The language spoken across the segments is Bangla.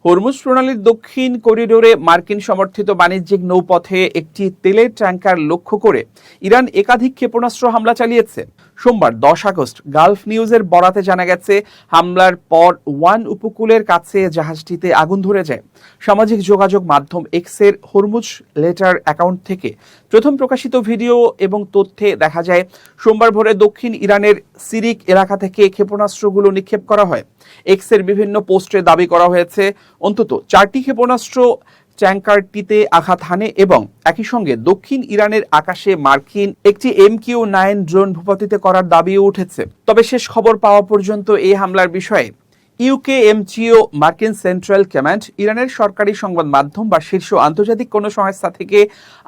হরমুজ প্রণালীর দক্ষিণ করিডোরে মার্কিন সমর্থিত বাণিজ্যিক নৌপথে একটি তেলের ট্যাঙ্কার লক্ষ্য করে ইরান একাধিক ক্ষেপণাস্ত্র হামলা চালিয়েছে। সোমবার 10 আগস্ট গালফ নিউজের বরাতে জানা গেছে, হামলার পর ওয়ান উপকূলের কাছে জাহাজটিতে আগুন ধরে যায়। সামাজিক যোগাযোগ মাধ্যম এক্সের হরমুজ লেটার অ্যাকাউন্ট থেকে প্রথম প্রকাশিত ভিডিও এবং তথ্যে দেখা যায়, সোমবার ভোরে দক্ষিণ ইরানের সিরিক এলাকা থেকে ক্ষেপণাস্ত্রগুলো নিক্ষেপ করা হয়। এক্সের বিভিন্ন পোস্টে দাবি করা হয়েছে অন্তত 4টি ক্ষেপণাস্ত্র ট্যাঙ্কারটিতে আঘাত হানে এবং একই সঙ্গে দক্ষিণ ইরানের আকাশে মার্কিন একটি MQ-9 ড্রোন ভূপাতিত করার দাবিও উঠেছে। তবে শেষ খবর পাওয়া পর্যন্ত এই হামলার বিষয়ে ইউকেএমটিও, মার্কিন সেন্ট্রাল কমান্ড, ইরানের সরকারি সংবাদ মাধ্যম বা শীর্ষ আন্তর্জাতিক কোনো সংস্থা থেকে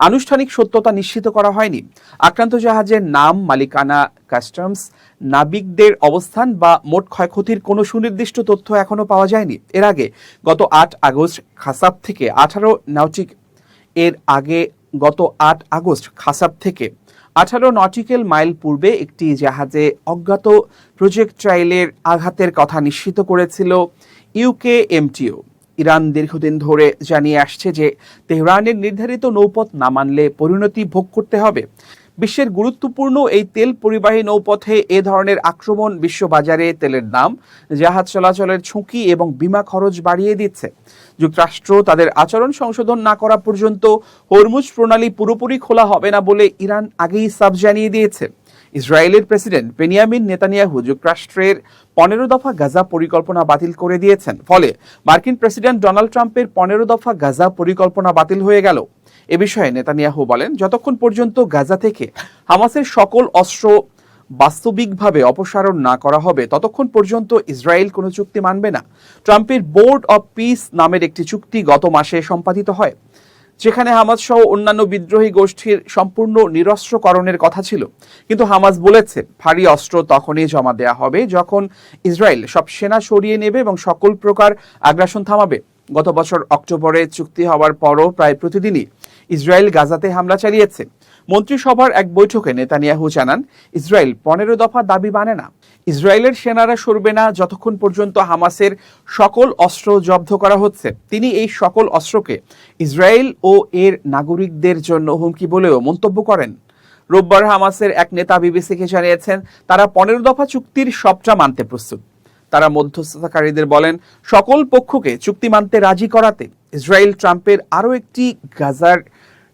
আনুষ্ঠানিক সত্যতা নিশ্চিত করা হয়নি। আক্রান্ত জাহাজের নাম, মালিকানা, কাস্টমস, নাবিকদের অবস্থান বা মোট ক্ষয়ক্ষতির কোনো সুনির্দিষ্ট তথ্য এখনো পাওয়া যায়নি। এর আগে গত 8 আগস্ট খাসাব থেকে 18 নটিক্যাল মাইল পূর্বে একটি জাহাজে অজ্ঞাত প্রজেক্টাইলের আঘাতের কথা নিশ্চিত করেছিল ইউকেএমটিও। ইরান দীর্ঘদিন ধরে জানিয়ে আসছে যে তেহরানের নির্ধারিত নৌপথ না মানলে পরিণতি ভোগ করতে হবে। বিশ্বের গুরুত্বপূর্ণ এই তেল পরিবাহী নৌপথে এ ধরনের আক্রমণ বিশ্ববাজারে তেলের দাম, জাহাজ চলাচলের ঝুঁকি এবং বিমা খরচ বাড়িয়ে দিচ্ছে। যুক্তরাষ্ট্র তাদের আচরণ সংশোধন না করা পর্যন্ত হরমুজ প্রণালী পুরোপুরি খোলা হবে না বলে ইরান আগেই সাফ জানিয়ে দিয়েছে। ইসরায়েলের প্রেসিডেন্ট বেনিয়ামিন নেতানিয়াহু যুক্তরাষ্ট্রের 15 দফা গাজা পরিকল্পনা বাতিল করে দিয়েছেন। ফলে মার্কিন প্রেসিডেন্ট ডোনাল্ড ট্রাম্পের 15 দফা গাজা পরিকল্পনা বাতিল হয়ে গেল। এ বিষয়ে নেতানিয়াহু বলেন, যতক্ষণ পর্যন্ত গাজা থেকে হামাসের সকল অস্ত্র বাস্তবিকভাবে অপসারণ না করা হবে ততক্ষণ পর্যন্ত ইসরায়েল কোনো চুক্তি মানবে না। ট্রাম্পের বোর্ড অব পিস নামের একটি চুক্তি গত মাসে সম্পাদিত হয়, যেখানে হামাস সহ অন্যান্য বিদ্রোহী গোষ্ঠীর সম্পূর্ণ নিরস্ত্রকরণের কথা ছিল। কিন্তু হামাস বলেছে, ভারী অস্ত্র তখনই জমা দেয়া হবে যখন ইসরায়েল সব সেনা সরিয়ে নেবে এবং সকল প্রকার আগ্রাসন থামাবে। গত বছর অক্টোবরে চুক্তি হওয়ার পরও প্রায় প্রতিদিনই ইসরায়েল গাজাতে হামলা চালিয়েছে। মন্ত্রিসভার এক বৈঠকে নেতানিয়াহু জানান, ইসরায়েল 15 দফা দাবি মানে না। ইসরায়েলের সেনারা সরবে না যতক্ষণ পর্যন্ত হামাসের সকল অস্ত্র জব্দ করা হচ্ছে। তিনি এই সকল অস্ত্রকে ইসরায়েল ও এর নাগরিকদের জন্য হুমকি বলেও মন্তব্য করেন। রোববার হামাসের এক নেতা বিবিসিকে জানিয়েছেন, তারা 15 দফা চুক্তির সবটা মানতে প্রস্তুত। তারা মধ্যস্থতাকারীদের বলেন, সকল পক্ষকে চুক্তি মানতে রাজি করাতে। ইসরায়েল ট্রাম্পের আরও একটি গাজার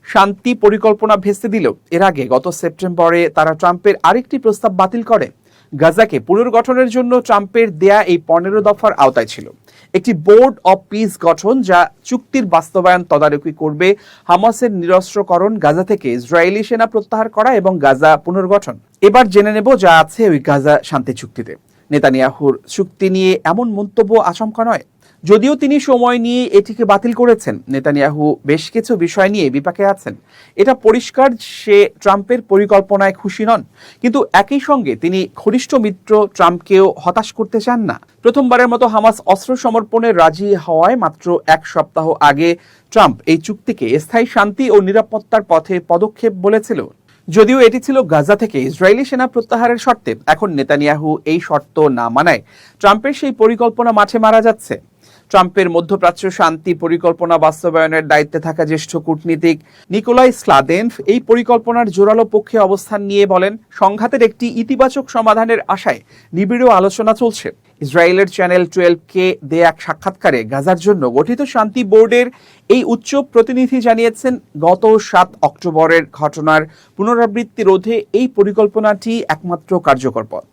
শান্তি পরিকল্পনা ভেস্তে দিল। এর আগে গত সেপ্টেম্বরে তারা ট্রাম্পের আরেকটি প্রস্তাব বাতিল করে। গাজাকে পুনর্গঠনের জন্য ট্রাম্পের দেয়া এই 15 দফার আওতায় ছিল একটি বোর্ড অব পিস গঠন, যা চুক্তির বাস্তবায়ন তদারকি করবে, হামাসের নিরস্ত্রকরণ, গাজা থেকে ইসরায়েলি সেনা প্রত্যাহার করা এবং গাজা পুনর্গঠন। এবার জেনে নেব যা আছে ওই গাজা শান্তি চুক্তিতে। নেতানিয়াহুর চুক্তি নিয়ে এমন মন্তব্য আচমকা নয়। যদিও তিনি সময় নিয়ে এটিকে বাতিল করেছেন, নেতানিয়াহু বেশ কিছু বিষয় নিয়ে বিপাকে আছেন। এটা পরিষ্কার সে ট্রাম্পের পরিকল্পনায় খুশি নন, কিন্তু একই সঙ্গে তিনি ঘনিষ্ঠ মিত্র ট্রাম্পকেও হতাশ করতে চান না। প্রথমবারের মতো হামাস অস্ত্র সমর্পণে রাজি হওয়ায় মাত্র 1 সপ্তাহ আগে ট্রাম্প এই চুক্তিকে স্থায়ী শান্তি ও নিরাপত্তার পথে পদক্ষেপ বলেছিল। যদিও এটি ছিল গাজা থেকে ইসরায়েলি সেনা প্রত্যাহারের শর্তে। এখন নেতানিয়াহু এই শর্ত না মানায় ট্রাম্পের সেই পরিকল্পনা মাঠে মারা যাচ্ছে। ট্রাম্পের মধ্যপ্রাচ্য শান্তি পরিকল্পনা বাস্তবায়নের দায়িত্বে থাকা জ্যেষ্ঠ কূটনীতিক নিকোলাই স্লাদেনভ এই পরিকল্পনার জোরালো পক্ষে অবস্থান নিয়ে বলেন, সংঘাতের একটি ইতিবাচক সমাধানের আশায় নিবিড় আলোচনা চলছে। ইসরায়েলের চ্যানেল 12-কে দেয়া এক সাক্ষাৎকারে গাজার জন্য গঠিত শান্তি বোর্ডের এই উচ্চ প্রতিনিধি জানিয়েছেন, গত 7 অক্টোবরের ঘটনার পুনরাবৃত্তি রোধে এই পরিকল্পনাটি একমাত্র কার্যকর পথ।